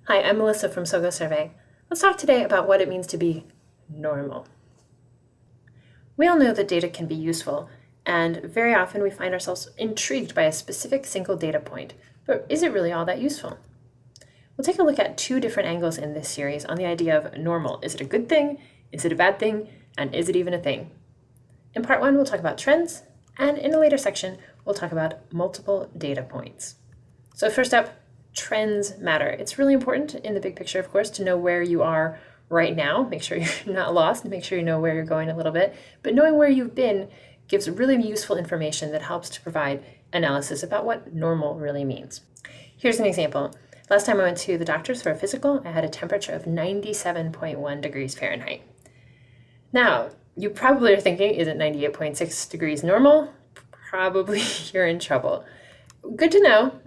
Hi, I'm Melissa from SoGoSurvey. Let's talk today about what it means to be normal. We all know that data can be useful, and very often we find ourselves intrigued by a specific single data point. But is it really all that useful? We'll take a look at two different angles in this series on the idea of normal. Is it a good thing? Is it a bad thing? And is it even a thing? In part one, we'll talk about trends, and in a later section, we'll talk about multiple data points. So first up, trends matter. It's really important in the big picture, of course, to know where you are right now. Make sure you're not lost, make sure you know where you're going a little bit. But knowing where you've been gives really useful information that helps to provide analysis about what normal really means. Here's an example. Last time I went to the doctor's for a physical, I had a temperature of 97.1 degrees Fahrenheit. Now, you probably are thinking, is it 98.6 degrees normal? Probably you're in trouble. Good to know.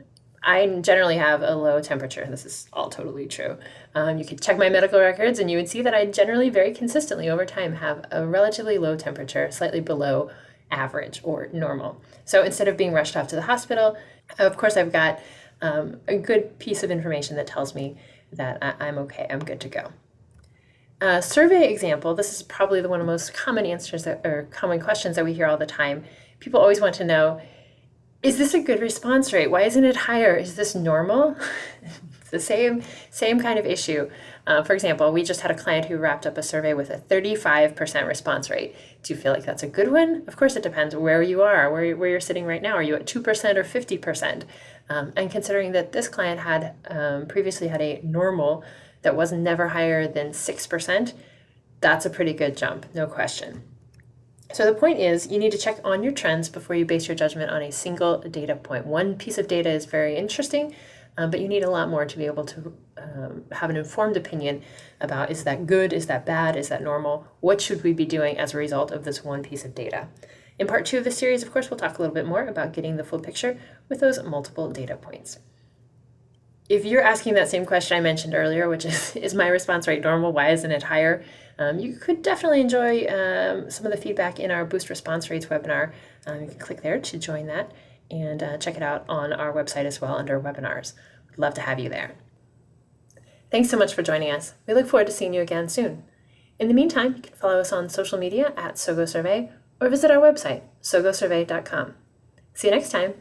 I generally have a low temperature. This is all totally true. You could check my medical records and you would see that I generally very consistently over time have a relatively low temperature, slightly below average or normal. So instead of being rushed off to the hospital, of course I've got a good piece of information that tells me that I'm okay, I'm good to go. Survey example, this is probably one of the most common answers or common questions that we hear all the time. People always want to know, is this a good response rate? Why isn't it higher? Is this normal? It's the same kind of issue. For example, we just had a client who wrapped up a survey with a 35% response rate. Do you feel like that's a good one? Of course, it depends where you are, where you're sitting right now. Are you at 2% or 50%? And considering that this client had previously had a normal that was never higher than 6%, that's a pretty good jump, no question. So the point is, you need to check on your trends before you base your judgment on a single data point. One piece of data is very interesting, but you need a lot more to be able to have an informed opinion about, is that good, is that bad, is that normal? What should we be doing as a result of this one piece of data? In part two of this series, of course, we'll talk a little bit more about getting the full picture with those multiple data points. If you're asking that same question I mentioned earlier, which is my response rate normal? Why isn't it higher? You could definitely enjoy some of the feedback in our Boost Response Rates webinar. You can click there to join that and check it out on our website as well under webinars. We'd love to have you there. Thanks so much for joining us. We look forward to seeing you again soon. In the meantime, you can follow us on social media at SoGoSurvey or visit our website, sogosurvey.com. See you next time.